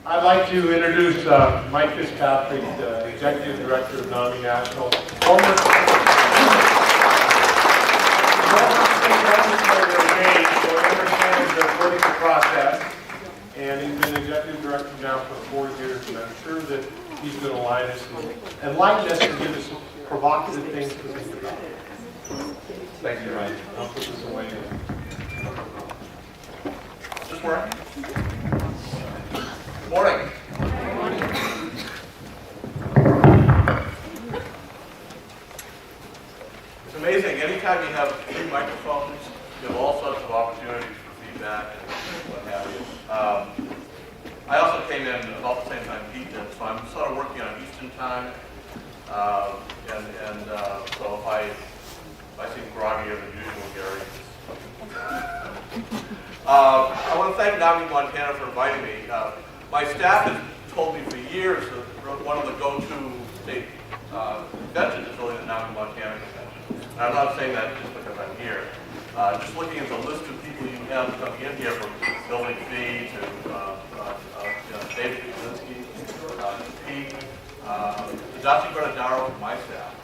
I'd like to introduce Mike Fitzpatrick, the Executive Director of NAMI National, former state legislator in Maine, so he understands the political process, and he's been Executive Director now for 4 years, and I'm sure that he's going to enlighten us and give us some provocative things to think about. Thank you, Ryan. I'll put this away. Does this work? Good morning. It's amazing. Anytime you have 3 microphones, you have all sorts of opportunities for feedback and what have you. I also came in about the same time Pete did, so I'm sort of working on Eastern time. So if I seem groggier than usual, Gary. I want to thank NAMI Montana for inviting me. My staff has told me for years that one of the go-to state conventions is really the NAMI Montana convention. And I'm not saying that just because I'm here. Just looking at the list of people you have coming in here, from Bill McPhee to David Kulinski, Pete, Dusty Bernardaro from my staff,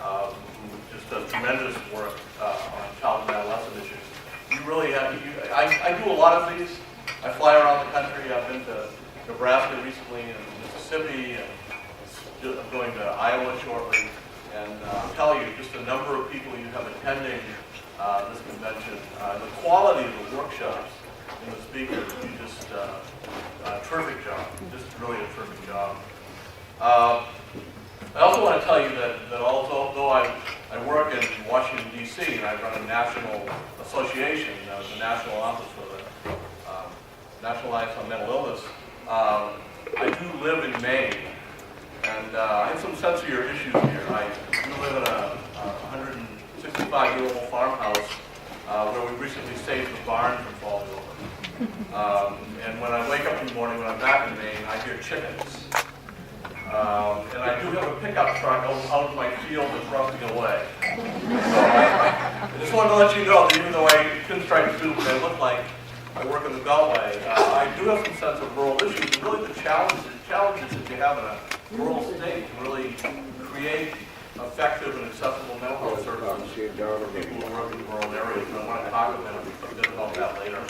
who just does tremendous work on child and adolescent issues. You really have, I do a lot of these. I fly around the country. I've been to Nebraska recently and Mississippi, and I'm going to Iowa shortly. And I'll tell you, just the number of people you have attending this convention, the quality of the workshops and the speakers, you just, terrific job, just really a terrific job. I also want to tell you that although I work in Washington, D.C., and I run a national association, the National Office for the National Alliance on Mental Illness, I do live in Maine, and I have some sensitive issues here. I do live in a 165-year-old farmhouse where we recently saved the barn from falling over. And when I wake up in the morning, when I'm back in Maine, I hear chickens. And I do have a pickup truck out in my field that's rusting away. So I just wanted to let you know that even though I pinstripe suit what I look like, I work in the Beltway, I do have some sense of rural issues, and really the challenges that you have in a rural state to really create effective and accessible mental health services for people who work in rural areas. And I want to talk a bit about that later.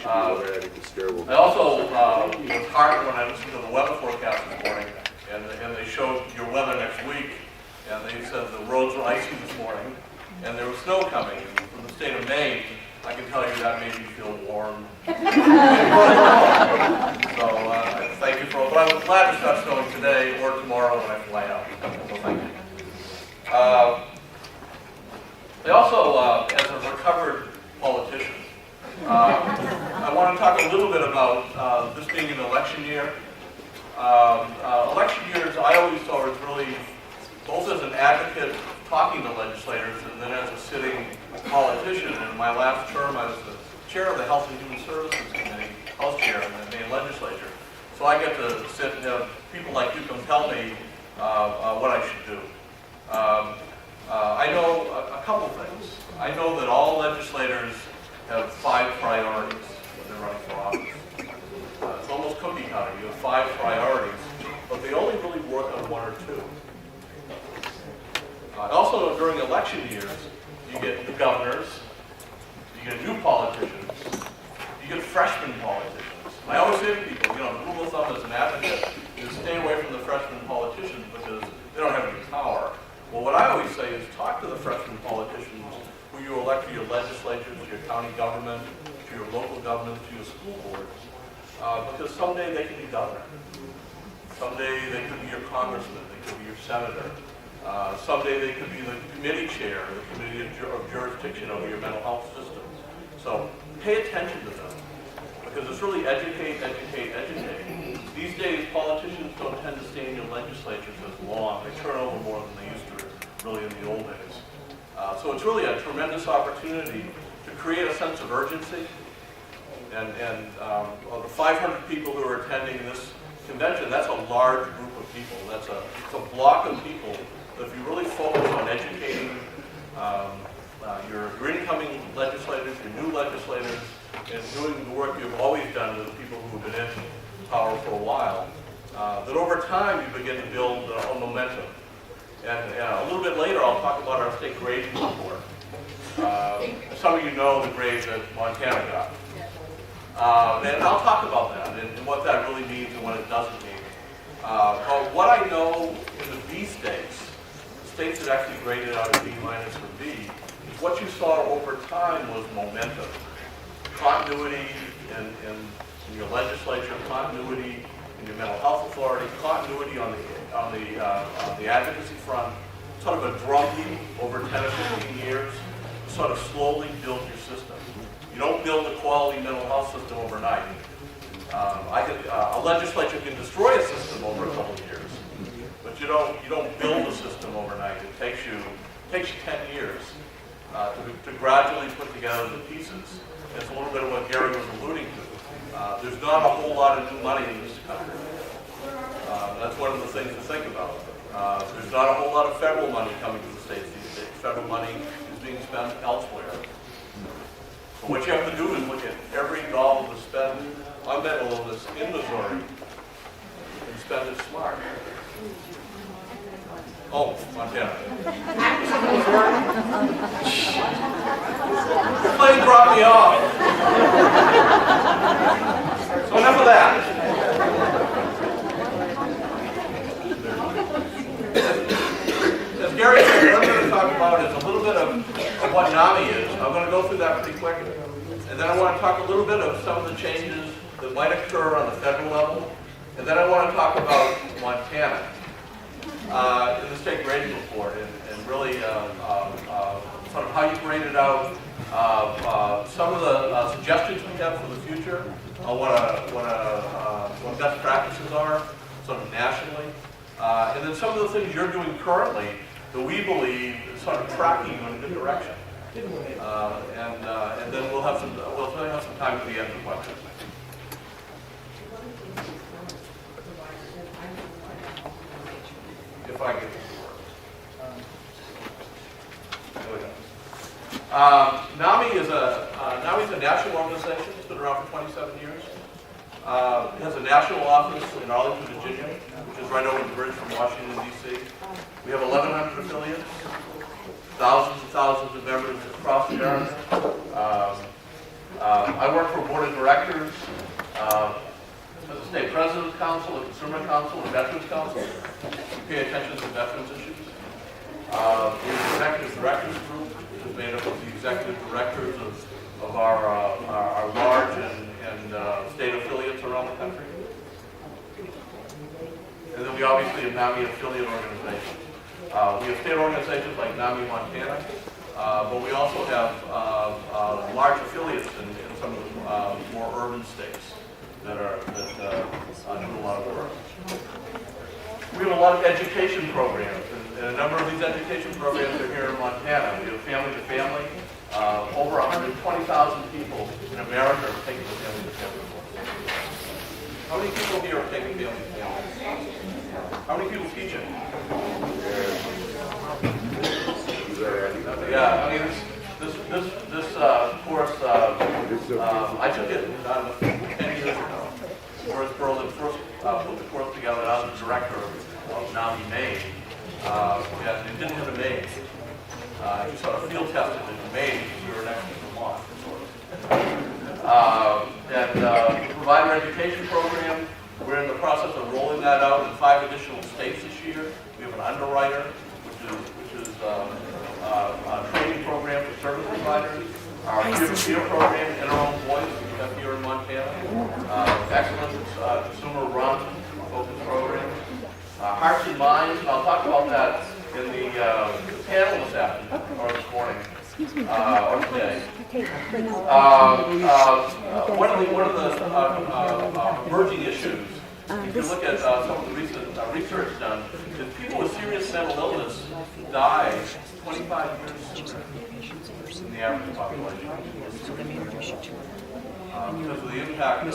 I also was heartened when I listened to the weather forecast this morning, and they showed your weather next week, and they said the roads were icy this morning, and there was snow coming. And from the state of Maine, I can tell you that made me feel warm. So thank you for, but I'm glad it's not snowing today or tomorrow when I fly out. So thank you. I also, as a recovered politician, I want to talk a little bit about this being an election year. Election years I always saw as really, both as an advocate talking to legislators and then as a sitting politician. In my last term, I was the chair of the Health and Human Services Committee, House Chair in the Maine legislature. So I get to sit and have people like you come tell me what I should do. I know a couple things. I know that all legislators have 5 priorities when they're running for office. It's almost cookie cutter. You have 5 priorities, but they only really work on 1 or 2. Also, during election years, you get new governors, you get new politicians, you get freshman politicians. I always say to people, the rule of thumb as an advocate is stay away from the freshman politicians because they don't have any power. Well, what I always say is talk to the freshman politicians who you elect to your legislatures, to your county government, to your local government, to your school boards, because someday they can be governor. Someday they could be your congressman, they could be your senator. Someday they could be the committee chair, the committee of jurisdiction over your mental health system. So pay attention to them, because it's really educate, educate, educate. These days, politicians don't tend to stay in your legislatures as long. They turn over more than they used to really in the old days. So it's really a tremendous opportunity to create a sense of urgency. And of the 500 people who are attending this convention, that's a large group of people. It's a block of people that if you really focus on educating your incoming legislators, your new legislators, and doing the work you've always done with the people who have been in power for grading report. Some of you know the grade that Montana got. And I'll talk about that and what that really means and what it doesn't mean. But what I know in the B states, the states that actually graded out a B minus or B, is what you saw over time was momentum. Continuity in your legislature, continuity in your mental health authority, continuity on the advocacy front, sort of a drumbeat over 10 or 15 years, sort of slowly build your system. You don't build a quality mental health system overnight. A legislature can destroy a system over a couple of years, but you don't build a system overnight. It takes you 10 years to gradually put together the pieces. It's a little bit of what Gary was alluding to. There's not a whole lot of new money in this country. That's one of the things to think about. There's not a whole lot of federal money coming to the states these days. Federal money is being spent elsewhere. So what you have to do is look at every dollar to spend on mental illness in Missouri and spend it smart. Oh, Montana. The plane brought me off. So enough of that. As Gary said, what I'm going to talk about is a little bit of what NAMI is. I'm going to go through that pretty quickly. And then I want to talk a little bit of some of the changes that might occur on the federal level. And then I want to talk about Montana in the state grading report and really sort of how you grade it out, some of the suggestions we have for the future, what best practices are, sort of nationally, and then some of the things you're doing currently that we believe is sort of tracking you in a good direction. And then we'll have some time at the end for questions. If I get this to work. There we go. NAMI is a national organization. It's been around for 27 years. It has a national office in Arlington, Virginia, which is right over the bridge from Washington, D.C. We have 1,100 affiliates, thousands and thousands of members across America. I work for a board of directors, as a state president's council, a consumer council, and veterans council. We pay attention to veterans issues. We have an executive directors group, which is made up of the executive directors of our large and state affiliates around the country. And then we obviously have NAMI affiliate organizations. We have state organizations like NAMI Montana, but we also have large affiliates in some of the more urban states that do a lot of work. We have a lot of education programs, and a number of these education programs are here in Montana. We have Family to Family. Over 120,000 people in America are taking the Family to Family course. How many people here are taking Family to Family? How many people teach it? Yeah, I mean, this course, I took it 10 years ago. Whereas Berlin first put the course together, I was the director of NAMI Maine, and it didn't have a name. You sort of field tested it in Maine because we were next to Vermont. We provide an education program. We're in the process of rolling that out in 5 additional states this year. We have an underwriter, which is a training program for service providers. Our peer-to-peer program, In Our Own Voice, we have here in Montana. Excellent consumer run focus program. Hearts and Minds, and I'll talk about that in the panel this afternoon, or this morning, or today. One of the emerging issues, if you look at some of the recent research done, is people with serious mental illness die 25 years sooner than the average population. Because of the impact of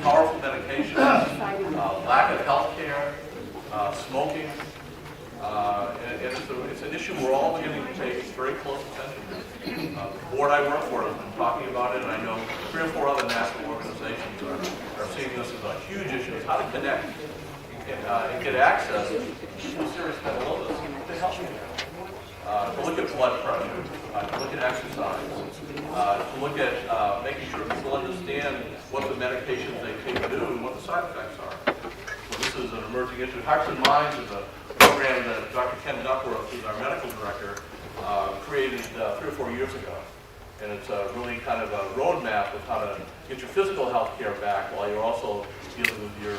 powerful medications, lack of health care, smoking. It's an issue we're all beginning to pay very close attention to. The board I work for has been talking about it, and I know 3 or 4 other national organizations are seeing this as a huge issue. It's how to connect and get access to serious mental illness to health care. to look at blood pressure, to look at exercise, to look at making sure people understand what the medications they take do and what the side effects are. So this is an emerging issue. Hearts and Minds is a program that Dr. Ken Duckworth, who's our medical director, created 3 or 4 years ago. And it's really kind of a roadmap of how to get your physical health care back while you're also dealing with your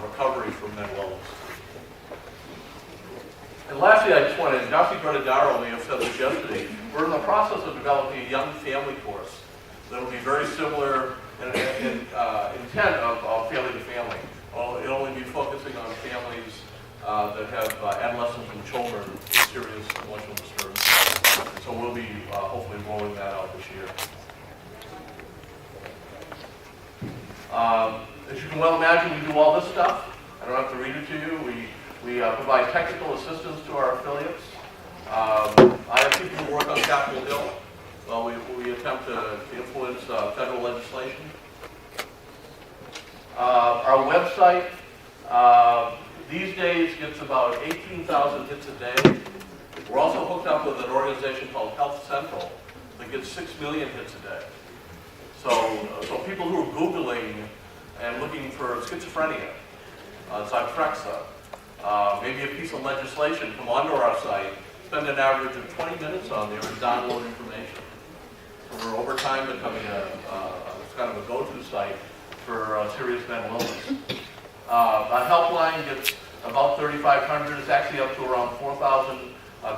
recovery from mental illness. And lastly, I just wanted, Dr. Grenadaro may have said this yesterday, we're in the process of developing a young family course that will be very similar in intent of family to family. It'll only be focusing on families that have adolescents and children with serious emotional disturbance. So we'll be hopefully rolling that out this year. As you can well imagine, we do all this stuff. I don't have to read it to you. We provide technical assistance to our affiliates. I have people who work on Capitol Hill. Well, we attempt to influence federal legislation. Our website these days gets about 18,000 hits a day. We're also hooked up with an organization called Health Central that gets 6 million hits a day. So people who are Googling and looking for schizophrenia, Zyprexa, maybe a piece of legislation, come onto our site, spend an average of 20 minutes on there and download information. So we're over time becoming kind of a go-to site for serious mental illness. Our helpline gets about 3,500. It's actually up to around 4,000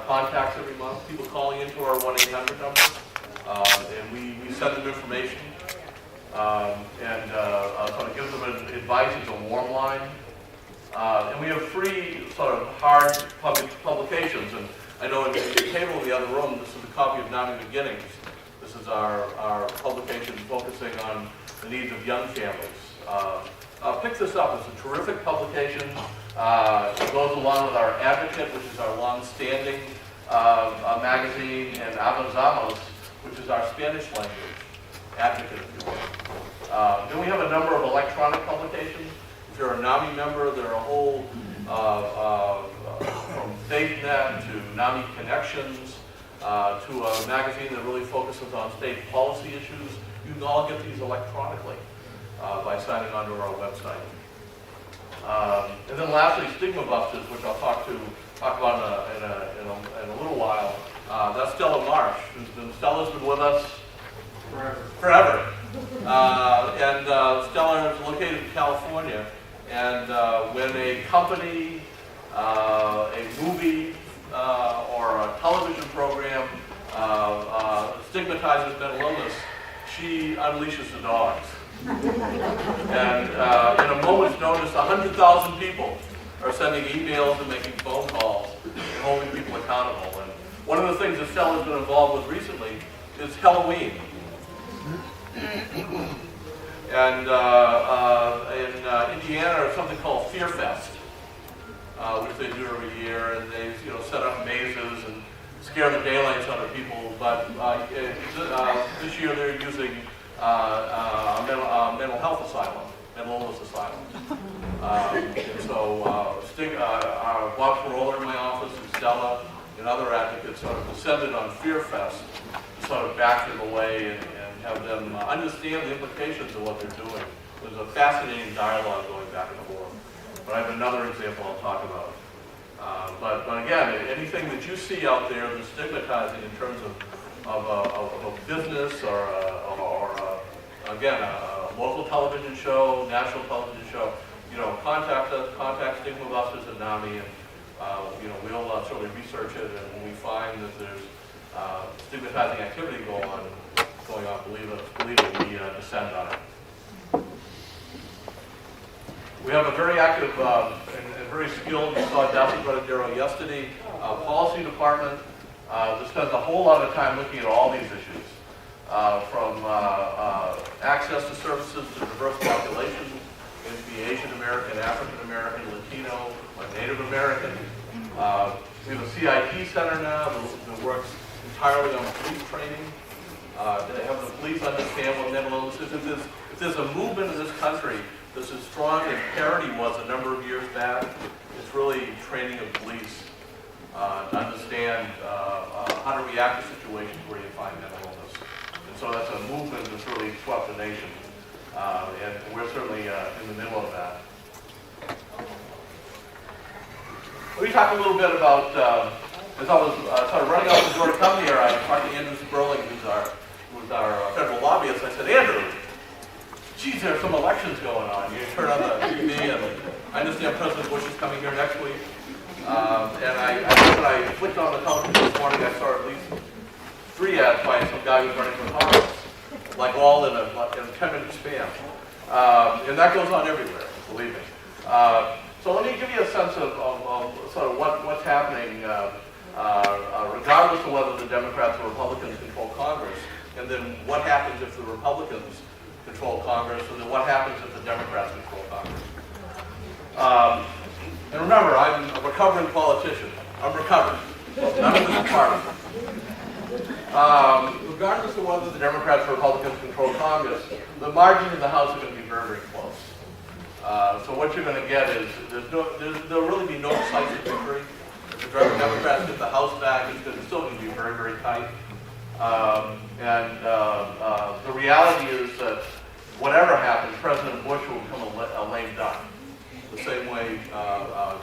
contacts every month. People calling into our 1-800 number, and we send them information, and sort of give them advice. It's a warm line. And we have 3 sort of hard publications. And I know in the table in the other room, this is a copy of NAMI Beginnings. This is our publication focusing on the needs of young families. Pick this up. It's a terrific publication. It goes along with our Advocate, which is our long-standing magazine, and Avanzamos, which is our Spanish language advocate, if you will. Then we have a number of electronic publications. If you're a NAMI member, there are a whole, from SafeNet to NAMI Connections, to a magazine that really focuses on state policy issues. You can all get these electronically by signing onto our website. And then lastly, Stigma Busters, which I'll talk about in a little while. That's Stella Marsh. Stella's been with us forever. And Stella is located in California. And when a company, a movie, or a television program stigmatizes mental illness, she unleashes the dogs. And in a moment's notice, 100,000 people are sending emails and making phone calls and holding people accountable. And one of the things that Stella's been involved with recently is Halloween. And in Indiana, there's something called Fear Fest, which they do every year, and they set up mazes and scare the daylights out of people. But this year they're using mental health asylum, mental illness asylum. And so Bob Carolla in my office and Stella and other advocates sort of descended on Fear Fest to sort of back them away and have them understand the implications of what they're doing. There's a fascinating dialogue going back and forth. But I have another example I'll talk about. But again, anything that you see out there that's stigmatizing in terms of a business or again, a local television show, national television show, contact us, contact Stigma Busters and NAMI, and we'll certainly research it, and when we find that there's stigmatizing activity going on, believe it, we descend on it. We have a very active and very skilled, you saw Dr. Grenadaro yesterday, policy department that spends a whole lot of time looking at all these issues, from access to services to diverse populations, be Asian American, African American, Latino, or Native American. We have a CIT center now that works entirely on police training. They have the police understand what mental illness is. If there's a movement in this country that's as strong as parity was a number of years back, it's really training of police to understand the active situations where you find mental illness. And so that's a movement that's really swept the nation. And we're certainly in the middle of that. Let me talk a little bit about, as I was sort of running out the door to come here, I talked to Andrew Sperling, who's our federal lobbyist. I said, Andrew, geez, there are some elections going on. You turn on the TV, and I understand President Bush is coming here next week. And when I flicked on the television this morning, I saw at least 3 ads by some guy who's running for Congress, like all in a 10-minute span. And that goes on everywhere, believe me. So let me give you a sense of sort of what's happening, regardless of whether the Democrats or Republicans control Congress, and then what happens if the Republicans control Congress, and then what happens if the Democrats control Congress. And remember, I'm a recovering politician. I'm recovered. None of this is partisan. Regardless of whether the Democrats or Republicans control Congress, the margins in the House are going to be very, very close. So what you're going to get is there'll really be no decisive victory. If the Democrats get the House back, it's still going to be very, very tight. The reality is that whatever happens, President Bush will become a lame duck. The same way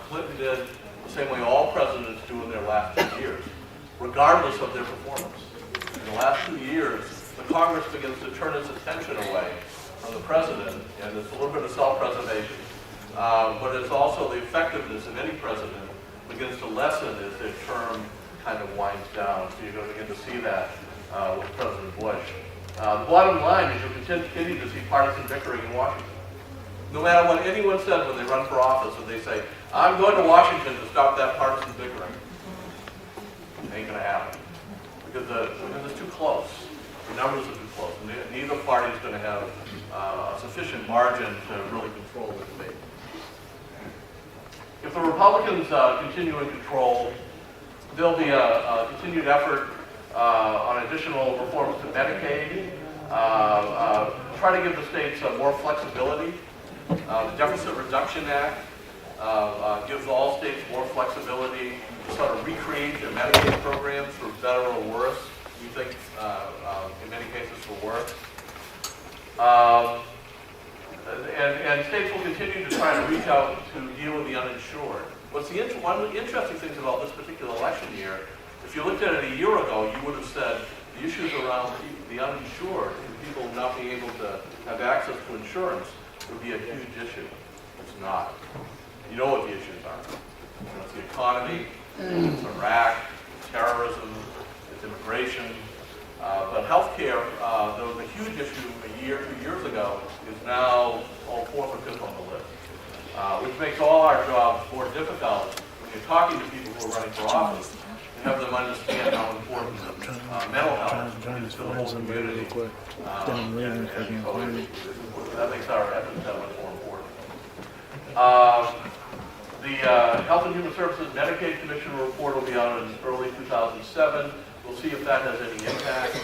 Clinton did, the same way all presidents do in their last 2 years, regardless of their performance. In the last 2 years, the Congress begins to turn its attention away from the president, and it's a little bit of self-preservation, but it's also the effectiveness of any president begins to lessen as their term kind of winds down. So you're going to begin to see that with President Bush. The bottom line is you'll continue to see partisan bickering in Washington. No matter what anyone says when they run for office, or they say, I'm going to Washington to stop that partisan bickering. It ain't going to happen. Because it's too close. The numbers are too close. And neither party is going to have a sufficient margin to really control the debate. If the Republicans continue in control, there'll be a continued effort on additional reforms to Medicaid, try to give the states more flexibility. The Deficit Reduction Act gives all states more flexibility to sort of recreate their Medicaid programs for better or worse. We think, in many cases, for worse. And states will continue to try to reach out to deal with the uninsured. One of the interesting things about this particular election year, if you looked at it a year ago, you would have said the issues around the uninsured and people not being able to have access to insurance would be a huge issue. It's not. You know what the issues are. It's the economy, it's Iraq, it's terrorism, it's immigration. But healthcare, there was a huge issue 2 years ago, is now all 4th or 5th on the list. Which makes all our jobs more difficult when you're talking to people who are running for office and have them understand how important mental health is to the whole community. That makes our efforts that much more important. The Health and Human Services Medicaid Commission report will be out in early 2007. We'll see if that has any impact.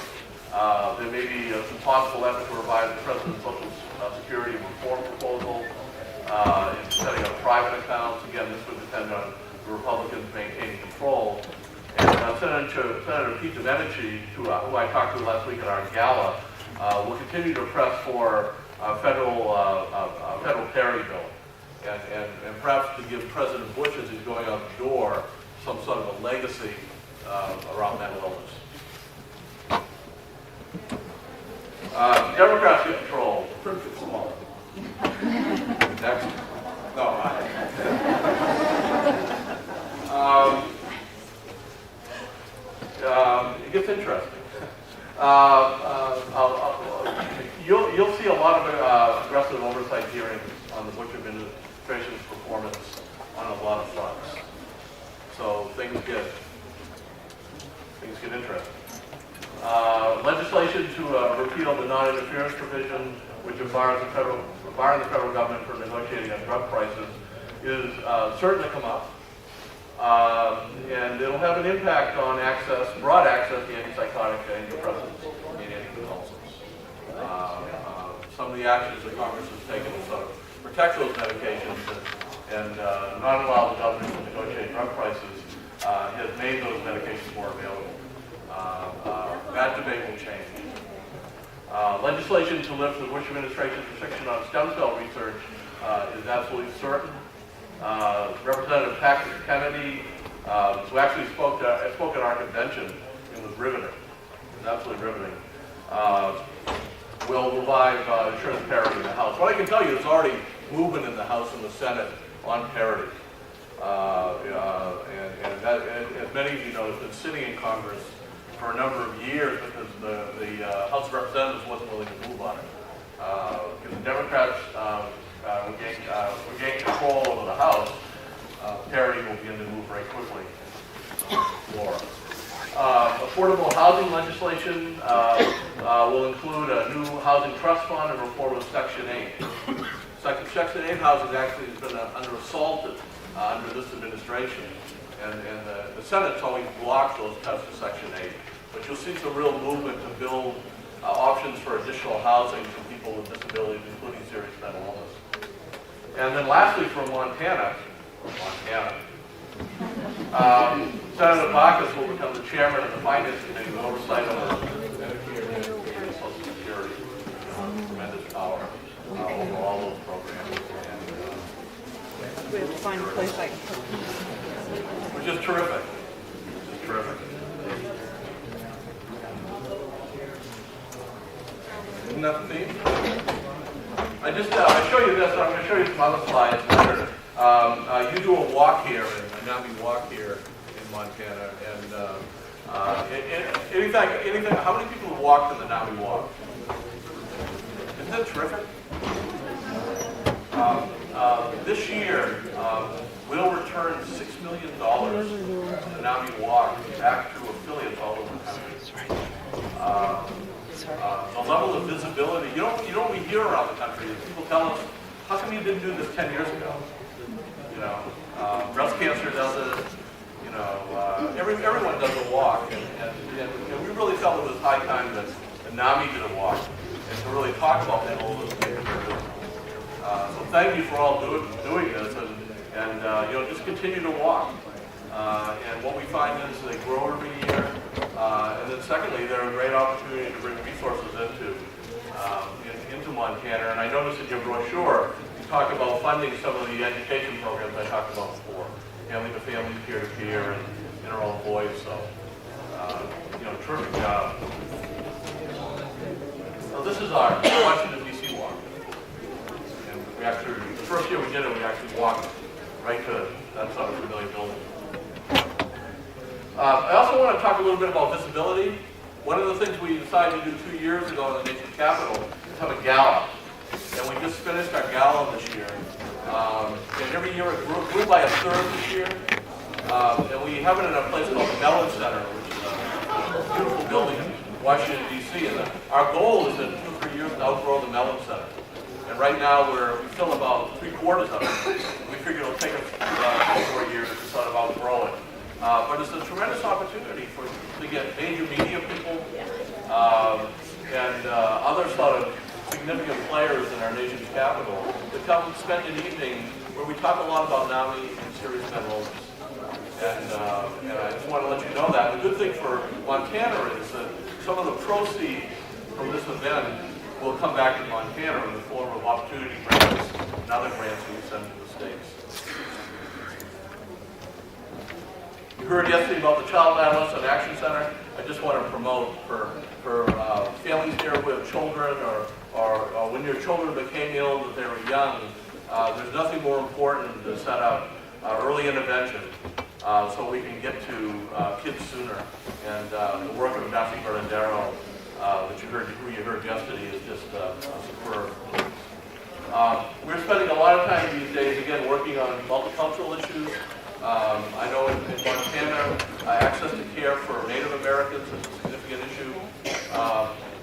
There may be some possible effort to revise the President's Social Security reform proposal in setting up private accounts. Again, this would depend on the Republicans maintaining control. And Senator Pete Domenici, who I talked to last week at our gala, will continue to press for a federal parity bill, and perhaps to give President Bush, as he's going out the door, some sort of a legacy around mental illness. Democrats get control. Pretty small. Next. No. It gets interesting. You'll see a lot of aggressive oversight hearings on the Bush administration's performance on a lot of fronts. So things get interesting. Legislation to repeal the non-interference provision, which bars the federal government from negotiating on drug prices, is certain to come up. And it'll have an impact on broad access to antipsychotic antidepressants and anticonvulsants. Some of the actions that Congress has taken to sort of protect those medications and not allow the government to negotiate drug prices has made those medications more available. Legislation to lift the Bush administration's restriction on stem cell research is absolutely certain. Representative Patrick Kennedy, who actually spoke at our convention and was riveting. It was absolutely riveting. Will revive insurance parity in the House. What I can tell you is already movement in the House and the Senate on parity. And as many of you know, it's been sitting in Congress for a number of years because the House of Representatives wasn't willing to move on it. Because the Democrats would gain control over the House, parity will begin to move very quickly. Laura. Affordable housing legislation will include a new housing trust fund and reform of Section 8. Section 8 housing actually has been under assault under this administration, and the Senate's always blocked those cuts to Section 8. But you'll see some real movement to build options for additional housing for people with disabilities, including serious mental illness. And then lastly, from Montana, Senator Baucus will become the chairman of the Finance Committee with oversight over Medicare and Social Security. Tremendous power over all those programs. And, we have to find a place I can put which is terrific. Which is terrific. Isn't that the theme? I show you this. I'm going to show you some other slides later. You do a walk here, a NAMI walk here in Montana, and anything. How many people have walked in the NAMI walk? Isn't that terrific? This year, we'll return $6 million from the NAMI walk back to affiliates all over the country. The level of visibility, you know what we hear around the country is people tell us, how come you didn't do this 10 years ago? You know, breast cancer does it, you know, everyone does a walk, and we really felt it was high time that NAMI did a walk, and to really talk about mental illness. So thank you for all doing this, and you know, just continue to walk. And what we find is they grow every year, and then secondly, they're a great opportunity to bring resources into Montana. And I noticed in your brochure, you talk about funding some of the education programs I talked about before, family to family, peer to peer, and inner own boys. So, you know, terrific job. So this is our Washington D.C. walk. And we actually, the first year we did it, we actually walked right to that sort of familiar building. I also want to talk a little bit about visibility. One of the things we decided to do 2 years ago in the nation's capital is have a gala. And we just finished our gala this year. And every year it grew by a third this year. And we have it in a place called the Mellon Center, which is a beautiful building in Washington, D.C. And our goal is in 2 or 3 years to outgrow the Mellon Center. And right now we fill about 3/4 of it. We figure it'll take us 4 years to sort of outgrow it. But it's a tremendous opportunity to get major media people and other sort of significant players in our nation's capital to come spend an evening where we talk a lot about NAMI and serious mental illness. And I just want to let you know that. The good thing for Montana is that some of the proceeds from this event will come back to Montana in the form of opportunity grants and other grants we send to the states. You heard yesterday about the Child Adolescent Action Center. I just want to promote for families here with children or when your children became ill that they were young, there's nothing more important to set up early intervention so we can get to kids sooner. And the work of Daphne Bernadero who you heard yesterday is just superb. We're spending a lot of time these days, again, working on multicultural issues. I know in Montana, access to care for Native Americans is a significant issue.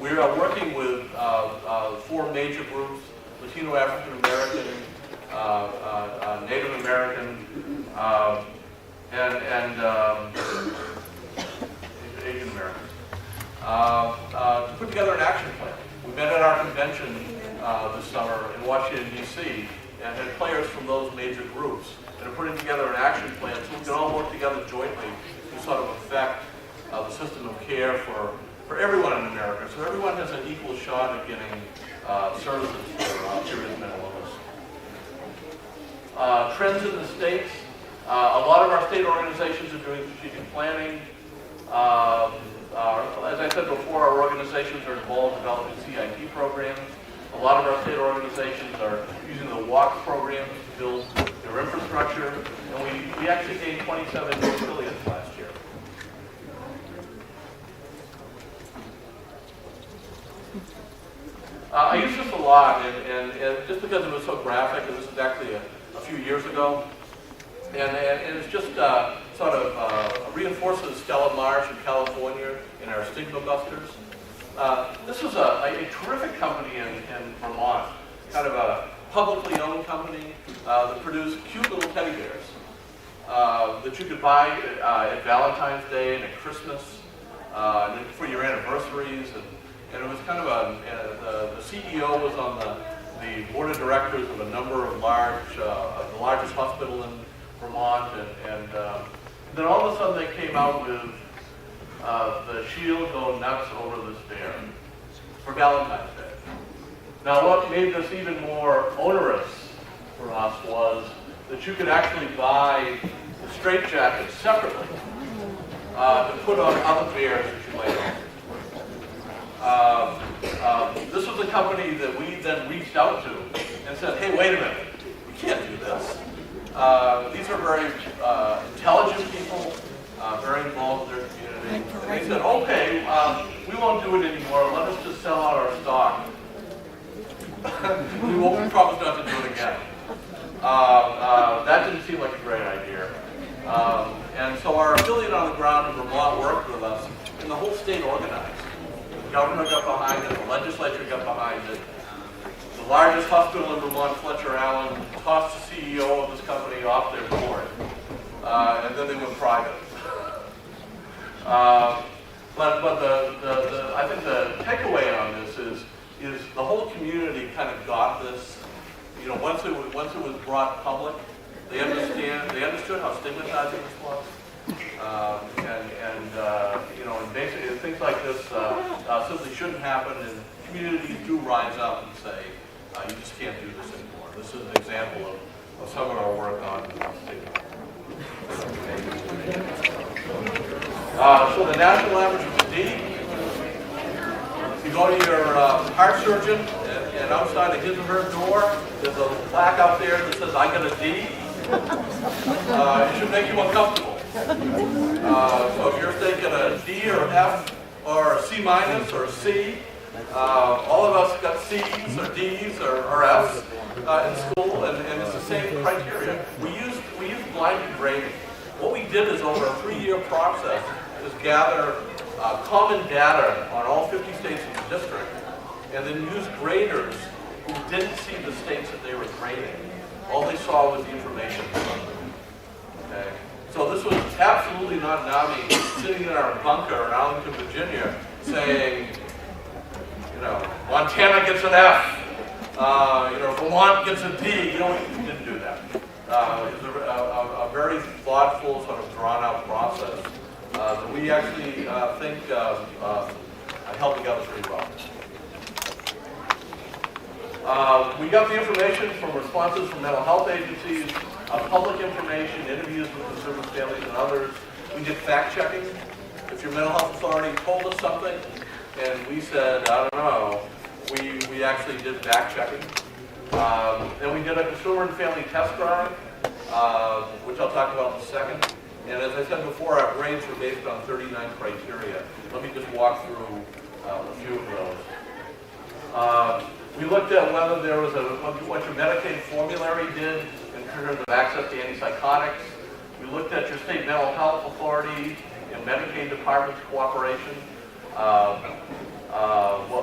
We are working with 4 major groups: Latino African American, Native American, and Asian American, to put together an action plan. We met at our convention this summer in Washington, D.C., and had players from those major groups. And are putting together an action plan so we can all work together jointly to sort of affect the system of care for for everyone in America, so everyone has an equal shot at getting services for serious mental illness. Trends in the states. A lot of our state organizations are doing strategic planning. As I said before, our organizations are involved in developing CIP programs. A lot of our state organizations are using the WALK programs to build their infrastructure, and we actually gained 27 new affiliates last year. I use this a lot, and just because it was so graphic, and this is actually a few years ago, and it's just sort of reinforces Stella Marsh in California in our stigma busters. This was a terrific company in Vermont, kind of a publicly owned company that produced cute little teddy bears that you could buy at Valentine's Day and at Christmas and for your anniversaries. And it was kind of the CEO was on the board of directors of a number of the largest hospital in Vermont, and then all of a sudden they came out with the Shield Go Nuts Over This Bear for Valentine's Day. Now what made this even more onerous for us was that you could actually buy the straitjacket separately to put on other bears that you might own. This was a company that we then reached out to and said, hey, wait a minute, we can't do this. These are very intelligent people, very involved in their community. And they said, okay, we won't do it anymore. Let us just sell out our stock. We promise not to do it again. That didn't seem like a great idea. And so our affiliate on the ground in Vermont worked with us, and the whole state organized. The governor got behind it, the legislature got behind it. The largest hospital in Vermont, Fletcher Allen, tossed the CEO of this company off their board, and then they went private. But I think the takeaway on this is the whole community kind of got this. You know, once it was brought public, they understood how stigmatizing this was. And basically things like this simply shouldn't happen, and communities do rise up and say, you just can't do this anymore. This is an example of some of our work on stigma. So the national average is a D. If you go to your heart surgeon and outside of his or her door, there's a plaque out there that says, I got a D. It should make you uncomfortable. So if you're thinking a D or F or a C minus or a C, all of us got C's or D's or F's in school, and it's the same criteria. We used blinded grading. What we did is over a 3-year process is gather common data on all 50 states in the district, and then use graders who didn't see the states that they were grading. All they saw was the information from them. Okay? So this was absolutely not NAMI sitting in our bunker in Arlington, Virginia, saying, Montana gets an F, Vermont gets a D. We didn't do that. It was a very thoughtful, sort of drawn-out process that we actually think held together pretty well. We got the information from responses from mental health agencies, public information, interviews with consumers, families, and others. We did fact-checking. If your mental health authority told us something, and we said, I don't know, we actually did fact-checking. Then we did a consumer and family test drive, which I'll talk about in a second. And as I said before, our grades were based on 39 criteria. Let me just walk through a few of those. We looked at whether there was what your Medicaid formulary did in terms of access to antipsychotics. We looked at your state mental health authority and Medicaid department's cooperation.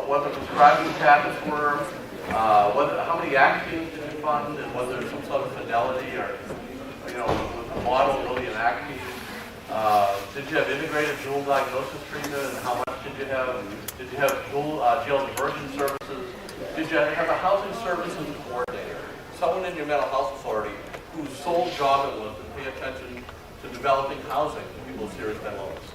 What the prescribing patterns were, how many act teams did you fund, and whether there's some sort of fidelity or, was the model really an act team? Did you have integrated dual diagnosis treatment, and how much did you have? Did you have dual jail diversion services? Did you have a housing services coordinator, someone in your mental health authority whose sole job it was to pay attention to developing housing for people with serious mental illness?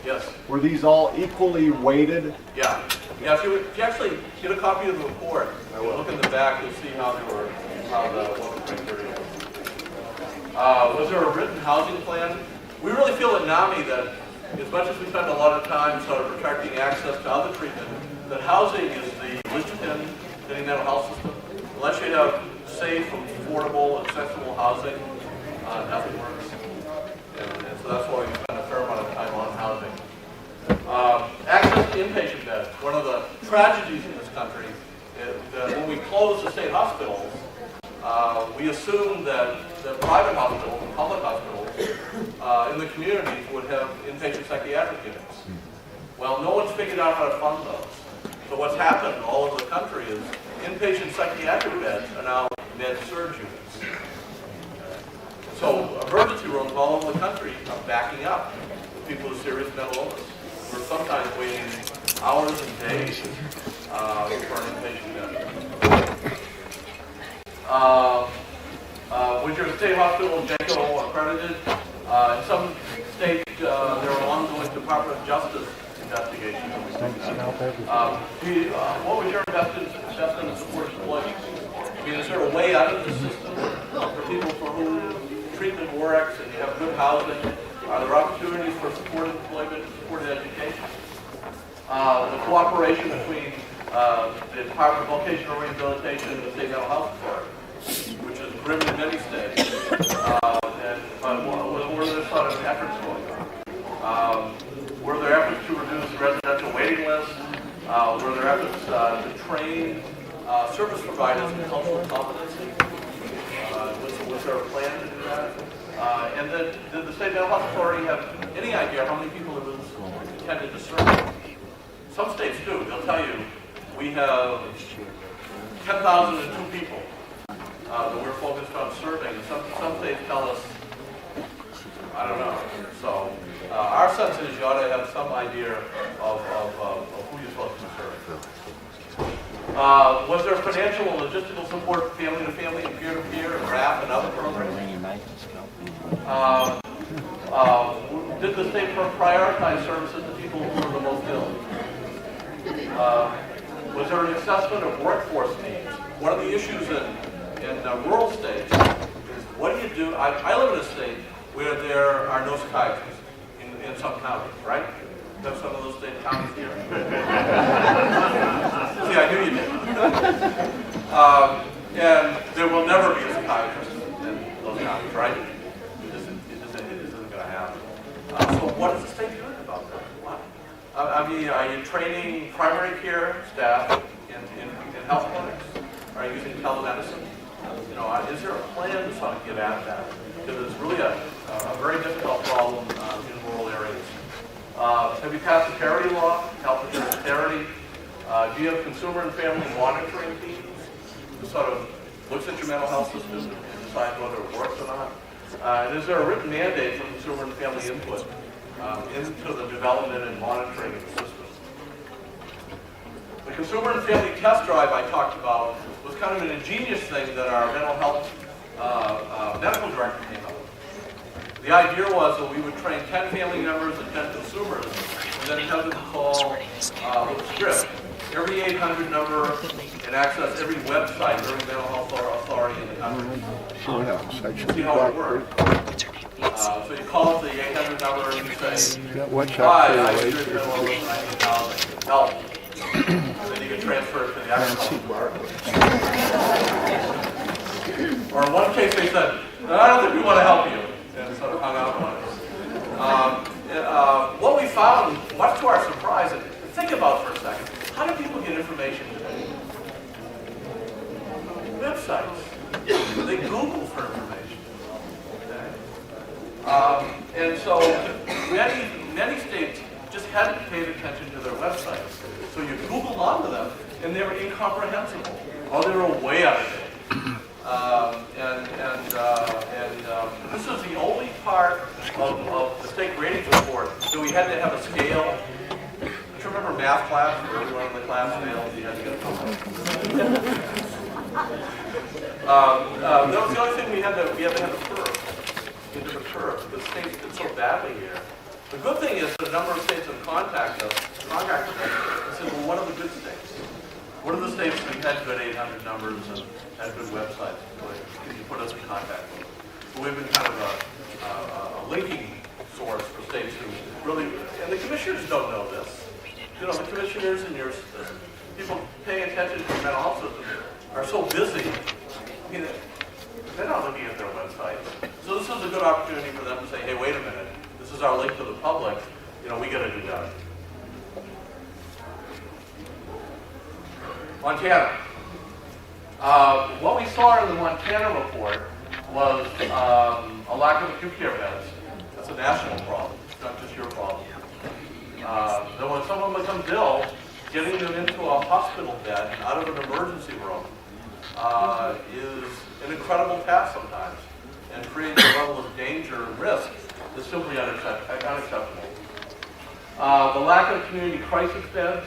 Yes. Were these all equally weighted? Yeah. Yeah. If you actually get a copy of the report, look in the back, you'll see how they were, what the criteria was. Was there a written housing plan? We really feel at NAMI that as much as we spend a lot of time sort of protecting access to other treatment, that housing is the linchpin in the mental health system. Unless you have safe, affordable, accessible housing, nothing works. And so that's why we spend a fair amount of time on housing. Access to inpatient beds. One of the tragedies in this country is that when we close the state hospitals, we assume that private hospitals and public hospitals in the communities would have inpatient psychiatric units. Well, no one's figured out how to fund those. So what's happened all over the country is inpatient psychiatric beds are now med-surg units. So emergency rooms all over the country are backing up with people with serious mental illness. We're sometimes waiting hours and days for an inpatient bed. Was your state hospital JACO accredited? In some states, there are ongoing Department of Justice investigations. What was your investment in support employees? I mean, is there a way out of the system for people for whom treatment works and you have good housing? Are there opportunities for supported employment and supported education? The cooperation between the Department of Vocational Rehabilitation and the State Mental Health Authority, which is grim in many states. But were there sort of efforts going on? Were there efforts to reduce the residential waiting list? Were there efforts to train service providers in cultural competency? Was there a plan to do that? And then, did the State Mental Health Authority have any idea how many people it was intended to serve? Some states do. They'll tell you, we have 10,002 people that we're focused on serving. And some states tell us, I don't know. So our sense is you ought to have some idea of who you're supposed to serve. Was there financial and logistical support for family-to-family and peer-to-peer and RAP and other programs? Did the state prioritize services to people who were the most ill? Was there an assessment of workforce needs? One of the issues in rural states is what do you do? I live in a state where there are no psychiatrists in some counties, right? Have some of those state counties here? See, I knew you did. And there will never be a psychiatrist in those counties, right? It isn't going to happen. So what is the state doing about that? What? I mean, are you training primary care staff in health clinics? Are you using telemedicine? You know, is there a plan to sort of get at that? Because it's really a very difficult problem in rural areas. Have you passed the parity law, health insurance parity? Do you have consumer and family monitoring teams who sort of looks at your mental health system and decides whether it works or not? And is there a written mandate for consumer and family input into the development and monitoring of the system? The consumer and family test drive I talked about was kind of an ingenious thing that our mental health medical director came up with. The idea was that we would train 10 family members and 10 consumers, and then have them call with a script every 800 number and access every website of every mental health authority in the country. See how it works. So you call up the 800 number and you say, hi, I hear you're mental illness and I need housing. Help. And then you can transfer it to the actual. Or in one case they said, I don't think we want to help you. And sort of hung out on us. What we found, much to our surprise, and think about for a second, how do people get information today? Websites. They Google for information. Okay? And so many states just hadn't paid attention to their websites. So you Googled onto them, and they were incomprehensible. Oh, they were way out of date. This is the only part of the state ratings report that we had to have a scale. Do you remember math class where everyone in the class failed? You had to get a number. That was the only thing we had to have a curve. We had to have a curve because states did so badly here The good thing is the number of states have contacted us and said, well, what are the good states? What are the states that had good 800 numbers and had good websites? Can you put us in contact with them? So we've been kind of a linking source for states who really, and the commissioners don't know this. You know, the commissioners and your people paying attention to mental health systems are so busy. I mean, they're not looking at their websites. So this is a good opportunity for them to say, hey, wait a minute, this is our link to the public. You know, we got to do that. Montana. What we saw in the Montana report was a lack of acute care beds. That's a national problem. It's not just your problem. Then when someone becomes ill, getting them into a hospital bed out of an emergency room is an incredible task sometimes, and creates a level of danger and risk that's simply unacceptable. The lack of community crisis beds.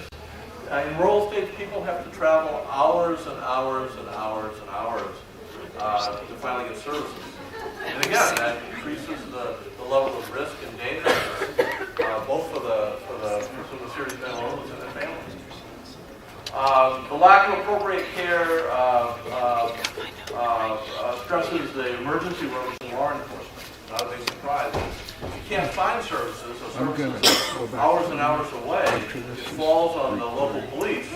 In rural states, people have to travel hours and hours and hours and hours to finally get services. And again, that increases the level of risk and danger, both for the person with serious mental illness and their families. The lack of appropriate care stresses the emergency rooms and law enforcement. Not a big surprise. If you can't find services, or services hours and hours away, it falls on the local police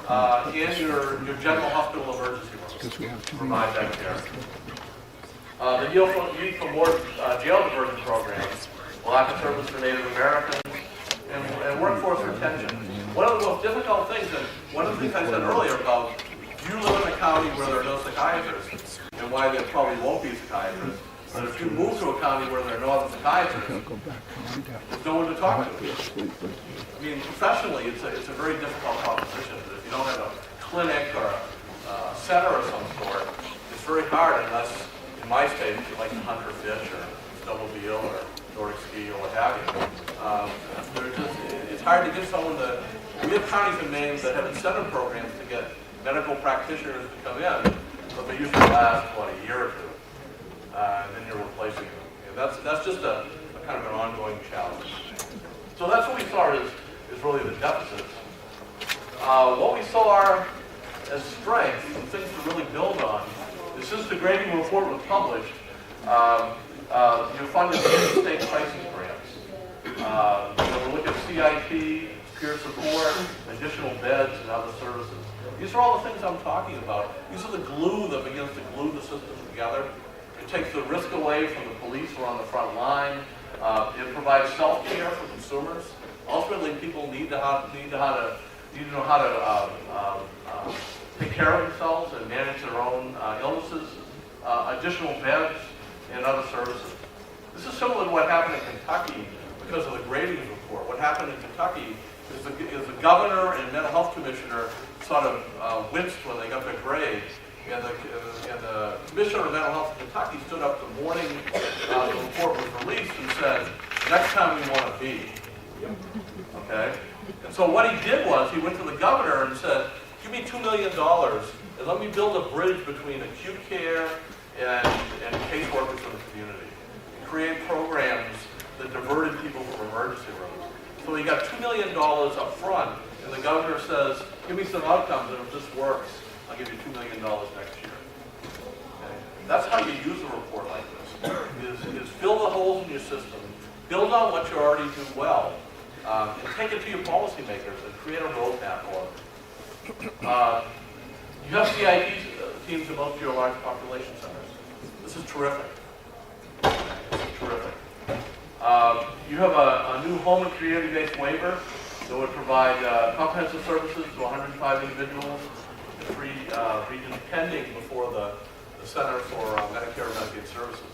and your general hospital emergency rooms to provide that care. The Youth for More jail diversion programs, lack of service for Native Americans, and workforce retention. One of the most difficult things, and one of the things I said earlier about you live in a county where there are no psychiatrists, and why there probably won't be psychiatrists, but if you move to a county where there are no other psychiatrists, there's no one to talk to. I mean, professionally, it's a very difficult proposition. If you don't have a clinic or a center of some sort, it's very hard unless, in my state, if you like to hunt or fish or snowmobile or Nordic ski or what have you. It's hard to get someone to. We have counties in Maine that have incentive programs to get medical practitioners to come in, but they usually last, a year or two. And then you're replacing them. And that's just a kind of an ongoing challenge. So that's what we saw is really the deficits. What we saw as strengths and things to really build on is since the grading report was published, you funded state pricing grants. We look at CIP, peer support, additional beds, and other services. These are all the things I'm talking about. These are the glue that begins to glue the system together. It takes the risk away from the police who are on the front line. It provides self-care for consumers. Ultimately, people need to know how to take care of themselves and manage their own illnesses. Additional beds and other services. This is similar to what happened in Kentucky because of the grading report. What happened in Kentucky is the governor and mental health commissioner sort of winced when they got their grade. And the commissioner of mental health in Kentucky stood up the morning the report was released and said, next time we want to be. Okay? And so what he did was he went to the governor and said, give me $2 million and let me build a bridge between acute care and caseworkers in the community. And create programs that diverted people from emergency rooms. So he got $2 million up front, and the governor says, give me some outcomes, and if this works, I'll give you $2 million next year. Okay? That's how you use a report like this, is fill the holes in your system, build on what you already do well, and take it to your policymakers and create a roadmap for them. You have CIP teams in most of your large population centers. This is terrific. This is terrific. You have a new home and community-based waiver that would provide comprehensive services to 105 individuals in 3 regions pending before the Center for Medicare and Medicaid Services.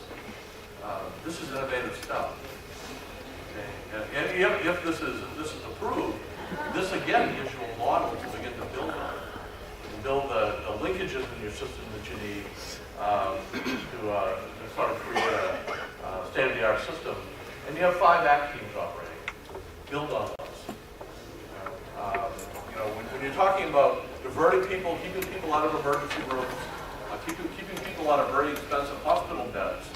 This is innovative stuff. Okay. And if this is approved, this again gives you a model to begin to build on. Build the linkages in your system that you need to sort of create a state-of-the-art system. And you have 5 ACT teams operating. Build on those. When you're talking about diverting people, keeping people out of emergency rooms, keeping people out of very expensive hospital beds,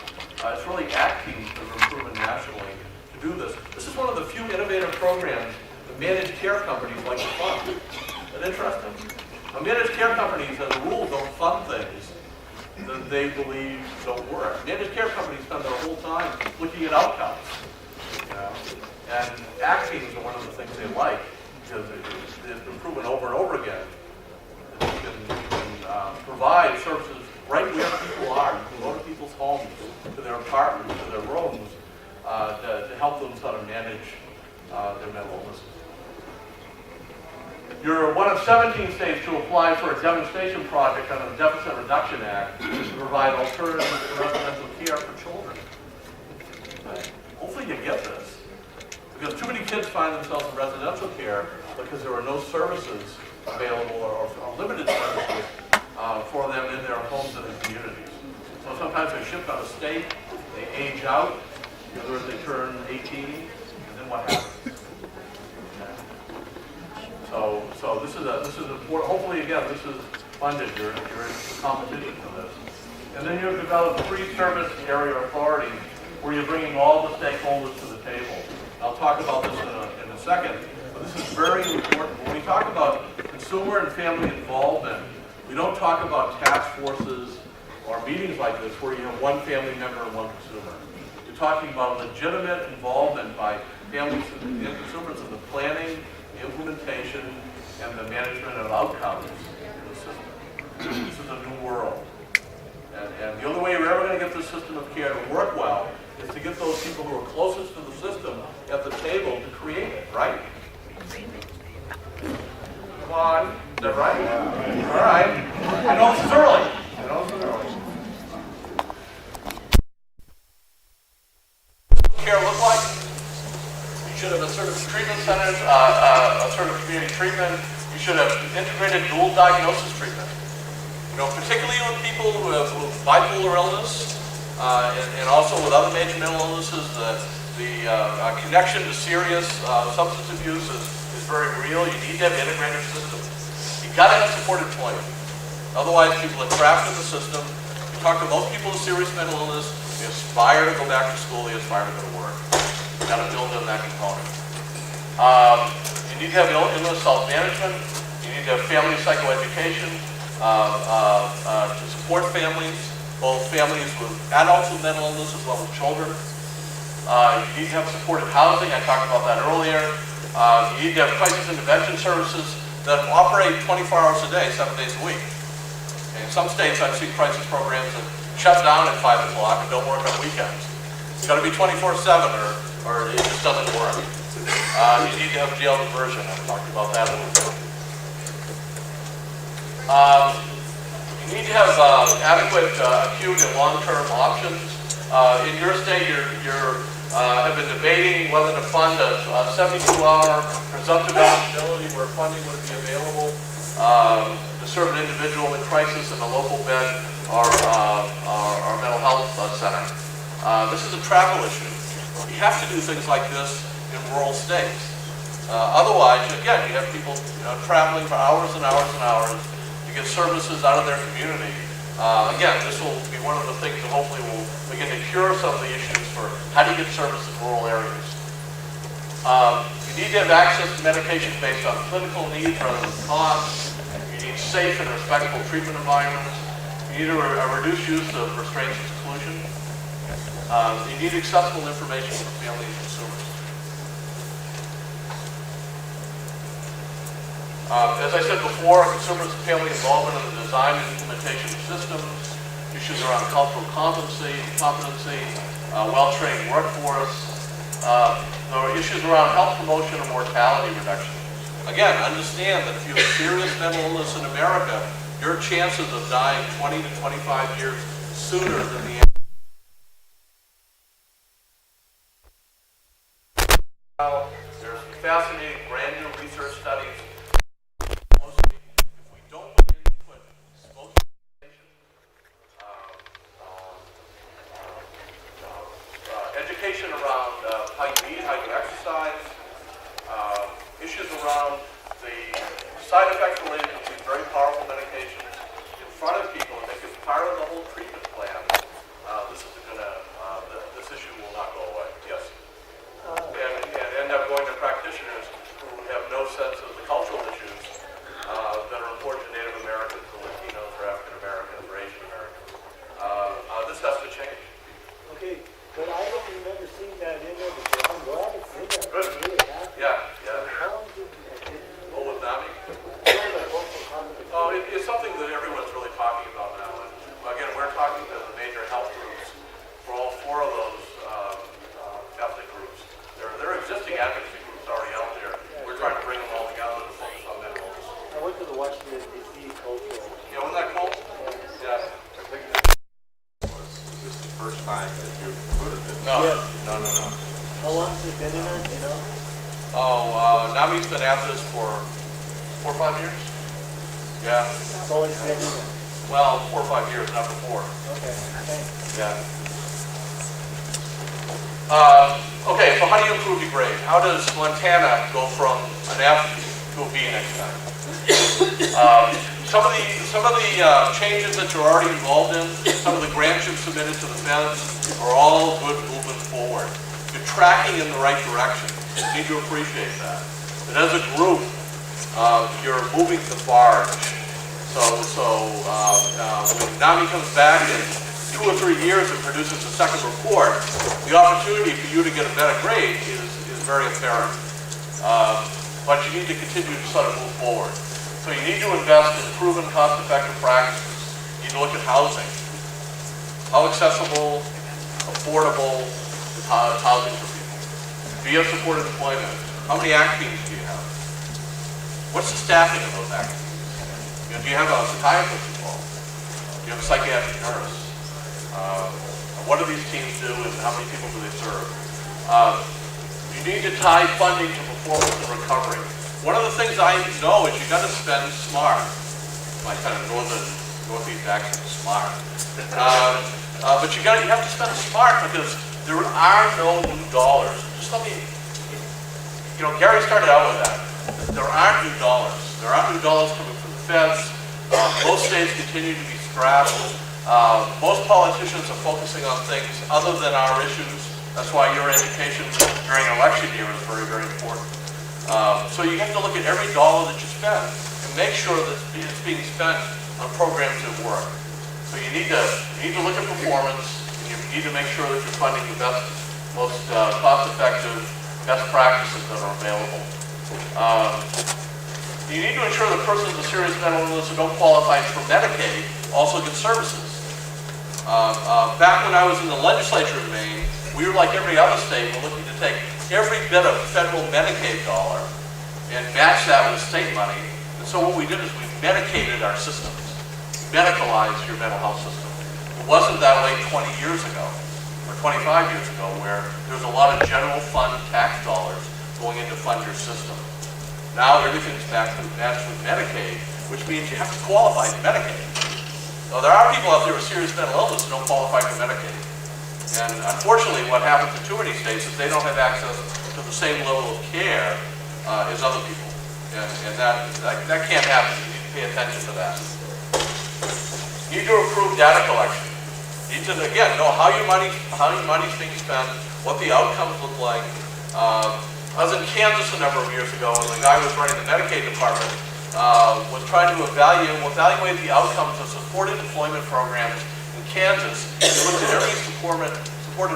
it's really ACT teams that are proven nationally to do this. This is one of the few innovative programs that managed care companies like to fund. Isn't it interesting? Now, managed care companies, as a rule, don't fund things that they believe don't work. Managed care companies spend their whole time looking at outcomes. You know? And actions are one of the things they like, because it's been proven over and over again that you can provide services right where people are. You can go to people's homes, to their apartments, to their rooms, to help them sort of manage their mental illness. You're one of 17 states to apply for a demonstration project under the Deficit Reduction Act to provide alternatives to residential care for children. Hopefully you get this, because too many kids find themselves in residential care because there are no services available or limited services for them in their homes and in communities. So sometimes they're shipped out of state, they age out, in other words, they turn 18, and then what happens? So this is important. Hopefully, again, this is funded. You're in competition for this. And then you've developed 3 service area authorities where you're bringing all the stakeholders to the table. I'll talk about this in a second, but this is very important. When we talk about consumer and family involvement, we don't talk about task forces or meetings like this where you have one family member and one consumer. You're talking about legitimate involvement by families and consumers in the planning, the implementation, and the management of outcomes in the system. This is a new world. And the only way you're ever going to get this system of care to work well is to get those people who are closest to the system at the table to create it, right? Come on. Is that right? All right. I know this is early. Care look like? You should have assertive treatment centers, assertive community treatment. You should have integrated dual diagnosis treatment. You know, particularly with people who have bipolar illness and also with other major mental illnesses, the connection to serious substance abuse is very real. You need to have an integrated system. You've got to have supported employment. Otherwise, people are trapped in the system. You talk to most people with serious mental illness, they aspire to go back to school, they aspire to go to work. You've got to build in that component. You need to have illness self-management. You need to have family psychoeducation to support families, both families with adults with mental illness as well as children. You need to have supported housing. I talked about that earlier. You need to have crisis intervention services that operate 24 hours a day, 7 days a week. In some states, I've seen crisis programs that shut down at 5 o'clock and don't work on weekends. It's got to be 24/7 or it just doesn't work. You need to have jail diversion. I've talked about that a little bit. You need to have adequate acute and long-term options. In your state, you have been debating whether to fund a 72-hour presumptive eligibility where funding would be available to serve an individual in crisis in a local bed or mental health center. This is a travel issue. You have to do things like this in rural states. Otherwise, again, you have people traveling for hours and hours and hours to get services out of their community. Again, this will be one of the things that hopefully will begin to cure some of the issues for how do you get service in rural areas. You need to have access to medication based on clinical needs rather than cost. You need safe and respectful treatment environments. You need a reduced use of restraints and exclusion. You need accessible information for families and consumers. As I said before, consumers and family involvement in the design and implementation of systems, issues around cultural competency, well-trained workforce, there are issues around health promotion and mortality reduction. Again, understand that if you have serious mental illness in America, your chances of dying 20 to 25 years sooner than the There's fascinating brand new research studies. Mostly, if we don't begin to put smoking education around how you eat, how you exercise, issues around the side effects related to these very powerful medications in front of people and make it part of the whole treatment plan, this issue will not go away. Yes? NAMI's been at this for 4 or 5 years? Yeah. Well, 4 or 5 years, not before. Okay, thanks. Yeah. Okay, so how do you improve your grade? How does Montana go from an F to a B next time? Some of the changes that you're already involved in, some of the grants you've submitted to the feds are all good movement forward. You're tracking in the right direction. You need to appreciate that. And as a group, you're moving the barge. So when NAMI comes back in 2 or 3 years and produces a second report, the opportunity for you to get a better grade is very apparent. But you need to continue to sort of move forward. So you need to invest in proven cost-effective practices. You need to look at housing. How accessible, affordable is housing for people? Do you have supported employment? How many ACT teams do you have? What's the staffing of those ACT teams? You know, do you have a psychiatrist involved? Do you have a psychiatric nurse? What do these teams do and how many people do they serve? You need to tie funding to performance and recovery. One of the things I know is you got to spend smart. My kind of northeast accent is smart. But you have to spend smart because there are no new dollars. Just let me, Gary started out with that. There aren't new dollars. There aren't new dollars coming from the feds. Most states continue to be strapped. Most politicians are focusing on things other than our issues. That's why your education during election year is very, very important. So you have to look at every dollar that you spend and make sure that it's being spent on programs that work. So you need to look at performance, and you need to make sure that you're funding the best, most cost-effective, best practices that are available. You need to ensure that persons with serious mental illness who don't qualify for Medicaid also get services. Back when I was in the legislature in Maine, we were like every other state. We're looking to take every bit of federal Medicaid dollar and match that with state money. And so what we did is we medicated our systems, medicalized your mental health system. It wasn't that way 20 years ago or 25 years ago where there was a lot of general fund tax dollars going in to fund your system. Now everything's matched with Medicaid, which means you have to qualify for Medicaid. So there are people out there with serious mental illness who don't qualify for Medicaid. And unfortunately, what happens in too many states is they don't have access to the same level of care as other people. And that can't happen. You need to pay attention to that. You need to improve data collection. You need to, again, know how your money's being spent, what the outcomes look like. I was in Kansas a number of years ago, and the guy who was running the Medicaid department was trying to evaluate the outcomes of supported employment programs in Kansas. He looked at every supported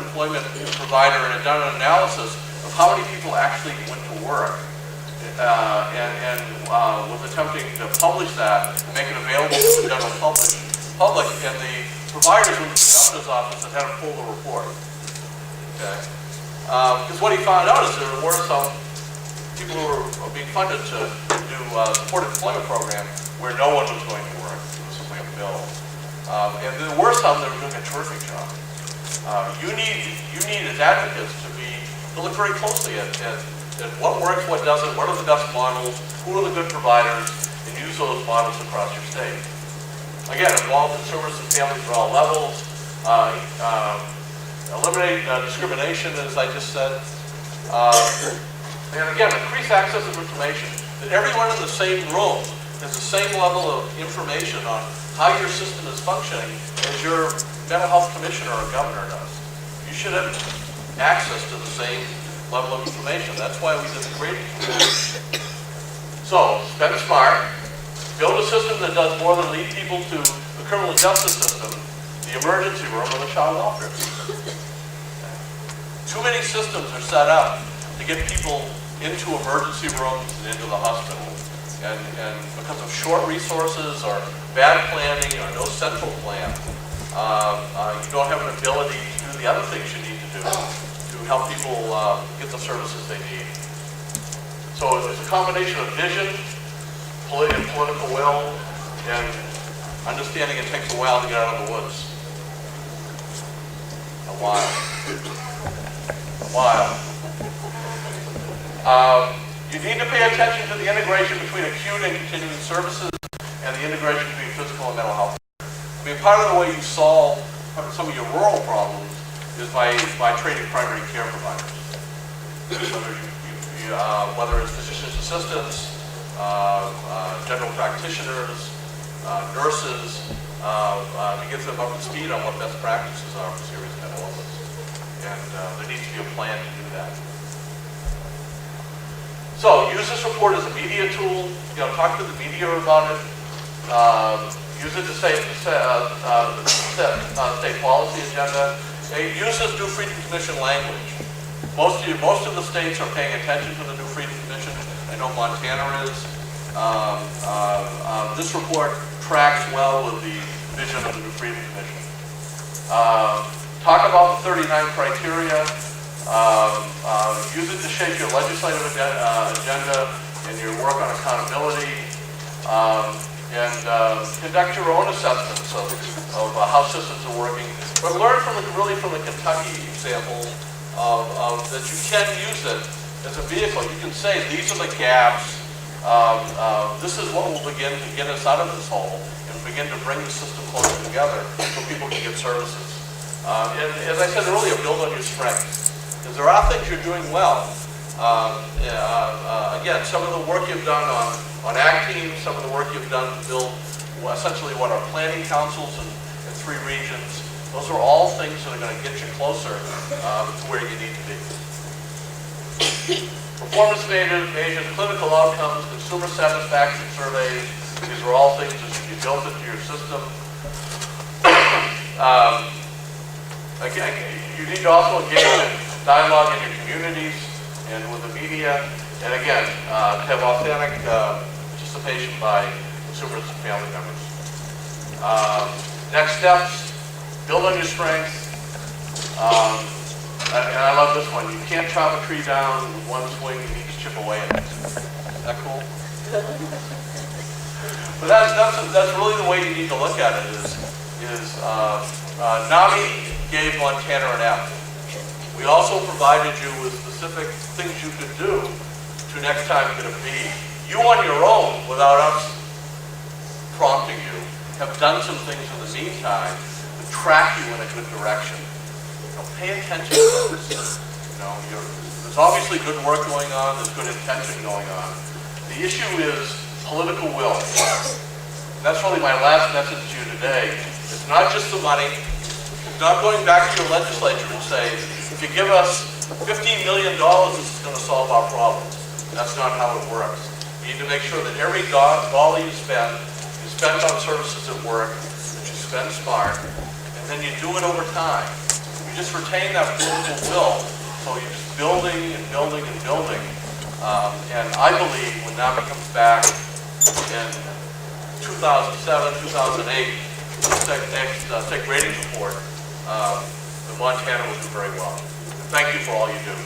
employment provider and had done an analysis of how many people actually went to work, and was attempting to publish that and make it available to the general public. And the providers went to the governor's office and had him pull the report. Okay, because what he found out is there were some people who were being funded to do supported employment program where no one was going to work. It was simply a bill. And there were some that were doing a terrific job. You need as advocates to look very closely at what works, what doesn't, what are the best models, who are the good providers, and use those models across your state. Again, involve consumers and families at all levels. Eliminate discrimination, as I just said. And again, increase access of information. That everyone in the same room has the same level of information on how your system is functioning as your mental health commissioner or governor does. You should have access to the same level of information. That's why we did the grading. So, spend smart. Build a system that does more than lead people to the criminal justice system, the emergency room, or the child welfare system. Too many systems are set up to get people into emergency rooms and into the hospital. And because of short resources or bad planning or no central plan, you don't have an ability to do the other things you need to do to help people get the services they need. So it's a combination of vision, political will, and understanding it takes a while to get out of the woods. A while. You need to pay attention to the integration between acute and continuing services and the integration between physical and mental health. I mean, part of the way you solve some of your rural problems is by training primary care providers. Whether it's physician's assistants, general practitioners, nurses, to get them up to speed on what best practices are for serious mental illness. And there needs to be a plan to do that. So use this report as a media tool. Talk to the media about it. Use it to set state policy agenda. Use this New Freedom Commission language. Most of the states are paying attention to the New Freedom Commission. I know Montana is. This report tracks well with the vision of the New Freedom Commission. Talk about the 39 criteria. Use it to shape your legislative agenda and your work on accountability. Conduct your own assessments of how systems are working. But learn from the Kentucky example that you can use it as a vehicle. You can say, these are the gaps. This is what will begin to get us out of this hole and begin to bring the system closer together so people can get services. And as I said earlier, build on your strengths. Because there are things you're doing well. Again, some of the work you've done on ACT teams, some of the work you've done to build essentially what are planning councils in 3 regions, those are all things that are going to get you closer to where you need to be. Performance measures, clinical outcomes, consumer satisfaction surveys, these are all things that should be built into your system. Again, you need to also engage in dialogue in your communities and with the media, and again, to have authentic participation by consumers and family members. Next steps, build on your strengths. And I love this one. You can't chop a tree down with one swing, you need to chip away at it. Is that cool? But that's really the way you need to look at it is NAMI gave Montana an F. We also provided you with specific things you could do to next time get a B. You on your own, without us prompting you, have done some things in the meantime to track you in a good direction. Pay attention to this. There's obviously good work going on, there's good intention going on. The issue is political will. That's really my last message to you today. It's not just the money. It's not going back to your legislature and say, if you give us $15 million, this is going to solve our problems. That's not how it works. You need to make sure that every dollar you spend is spent on services at work, that you spend smart, and then you do it over time. You just retain that political will, so you're just building and building and building. And I believe when NAMI comes back in 2007, 2008, take ratings report, Montana will do very well. Thank you for all you do.